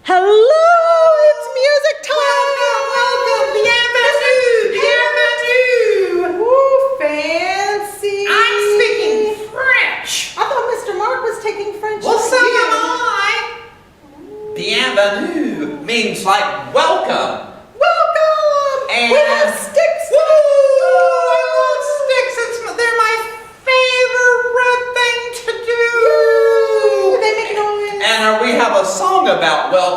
Hello, it's music time! Welcome, bienvenue! Woo, fancy! I'm speaking French. I thought Mr. Mark was taking French. Well, like so you. am I. Bienvenue means like welcome. Welcome! And we have sticks! Woo! I love sticks. They're my favorite thing to do. Yay, they make noise. And we have a song about welcome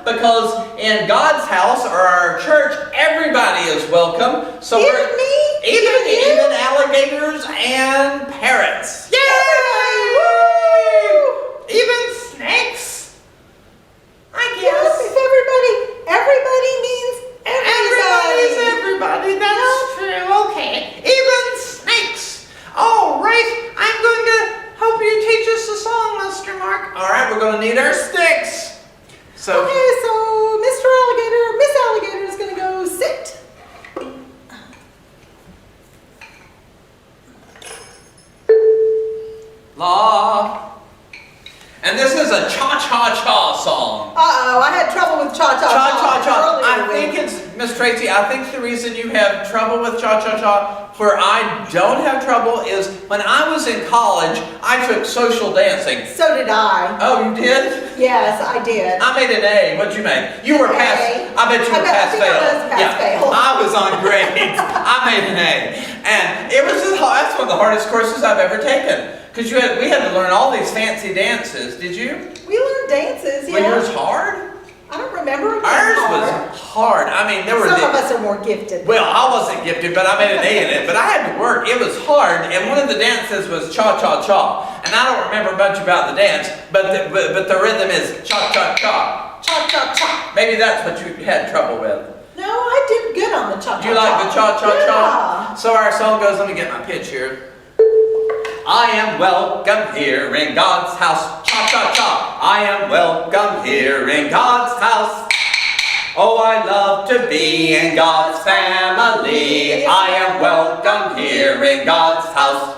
because in God's house or our church, everybody is welcome. So Even we're me? even alligators and parrots. Yay! Woo! Even snakes. I Yes, guess. if everybody means Everybody's everybody. everybody. That's true. Okay. Even snakes. All right. I'm going to help you teach us a song, Mr. Mark. All right. We're going to need our sticks. So. Okay, so Mr. Alligator, Miss Alligator is going to go sit. La. And this is a cha-cha-cha song. Uh-oh, I had trouble with cha-cha-cha. Cha-cha-cha. I earlier think week. it's, Miss Tracy, I think the reason you have trouble with cha-cha-cha, where I don't have trouble, is when I was in college, I took social dancing. So did I. Oh, you did? Yes, I did. I made an A. What'd you make? You were An pass. A. I bet you were I think pass-fail. I was pass-fail. I was on grades. I made an A. And it was that's one of the hardest courses I've ever taken. Because we had to learn all these fancy dances. Did you? We learned dances, Were yeah. yours hard? I don't remember it being Ours hard. was hard. I mean, there were Some of us are more gifted. well, I wasn't gifted, but I made an A in it. But I had to work. It was hard, and one of the dances was cha-cha-cha. And I don't remember much about the dance, but the rhythm is cha-cha-cha. Cha-cha-cha. Maybe that's what you had trouble with. No, I did good on the cha-cha-cha. Do you like the cha-cha-cha? Yeah. So our song goes, let me get my pitch here. I am welcome here in God's house. Cha-cha-cha. I am welcome here in God's house. Oh, I love to be in God's family. I am welcome here in God's house.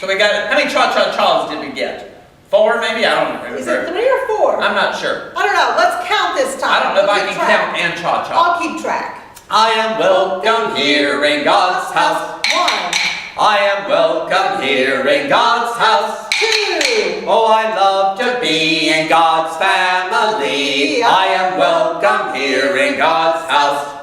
So we got it. How many cha-cha-chas did we get? 4 maybe? I don't remember. Is it 3 or 4? I'm not sure. I don't know. Let's count this time. I don't know if I We'll can keep track. count and cha-cha. I'll keep track. I am welcome here in God's house. 1, I am welcome here in God's house. 2, Oh, I love to be in God's family. I am welcome here in God's house.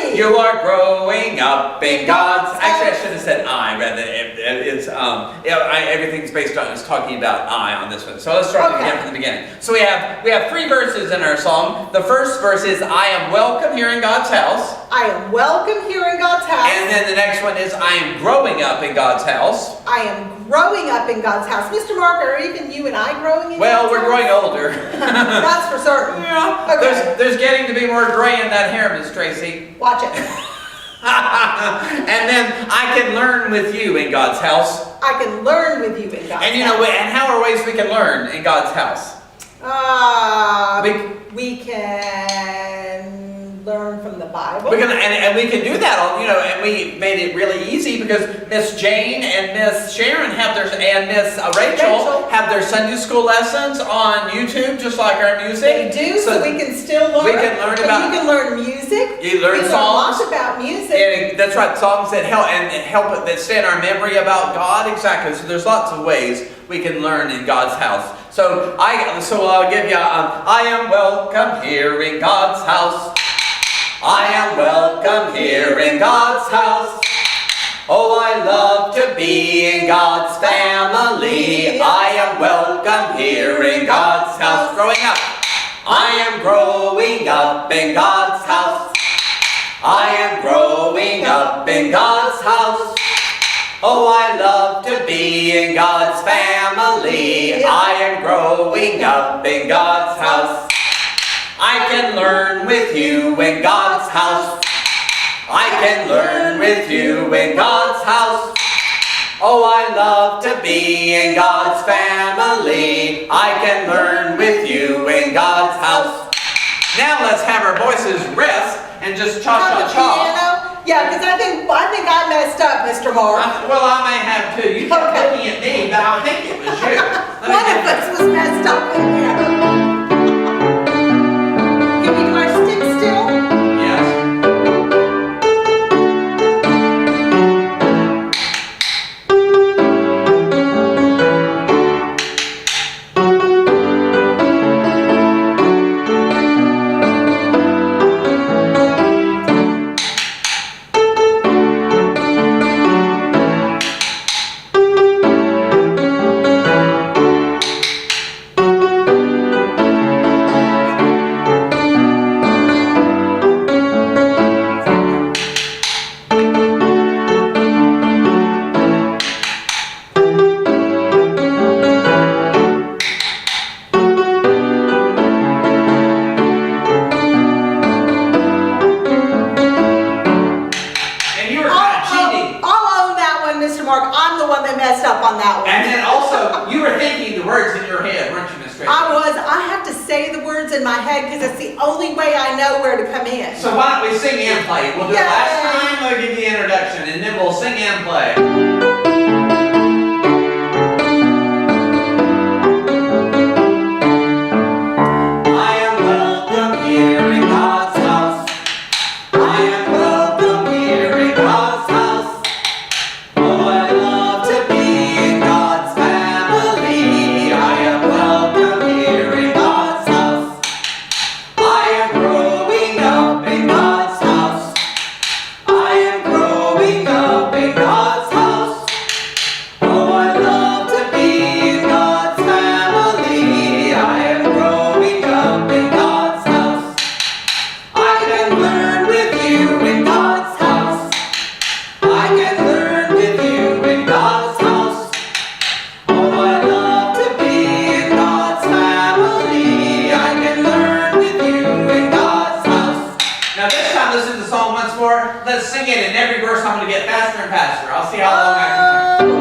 3. You are growing up in God's. Actually, I should have said I rather. It's everything's based on. It's talking about I on this one. So let's start again from the beginning. So we have 3 verses in our song. The first verse is I am welcome here in God's house. I am welcome here in God's house. And then the next one is I am growing up in God's house. I am growing up in God's house. Mr. Mark, are even you and I growing in Well, God's we're house? growing older. That's for certain. Yeah. Okay. There's getting to be more gray in that hair, Miss Tracy. Watch it. And then I can learn with you in God's house. I can learn with you in God's And you house. know, and how are ways we can learn in God's house? We can learn from the Bible. We can, and we can do that on, and we made it really easy because Miss Jane and Miss Sharon and Miss Rachel have their Sunday school lessons on YouTube, just like our music. They do, so we can still learn. We can learn But about. you can learn music. You learn we songs. Learn lots about music. And that's right, songs that help that stay in our memory about God. Exactly. So there's lots of ways we can learn in God's house. So I'll give you. I am welcome here in God's house. I am welcome here in God's house. Oh, I love to be in God's family. I am welcome here in God's house. Growing up. I am growing up in God's house. I am growing up in God's house. Oh, I love to be in God's family. I am growing up in God's house. I can learn with you in God's house. I can learn with you in God's house. Oh, I love to be in God's family. I can learn with you in God's house. Now let's have our voices rest and just cha-cha-cha. Yeah, because I think I messed up, Mr. Mark. Well, I may have too. You kept looking at me, but I think it was you. One of us was messed up in here. say the words in my head because it's the only way I know where to come in. So why don't we sing and play? We'll do it last time, we'll give you the introduction, and then we'll sing and play. Let's sing it in every verse. I'm going to get faster and faster. I'll see how long I can.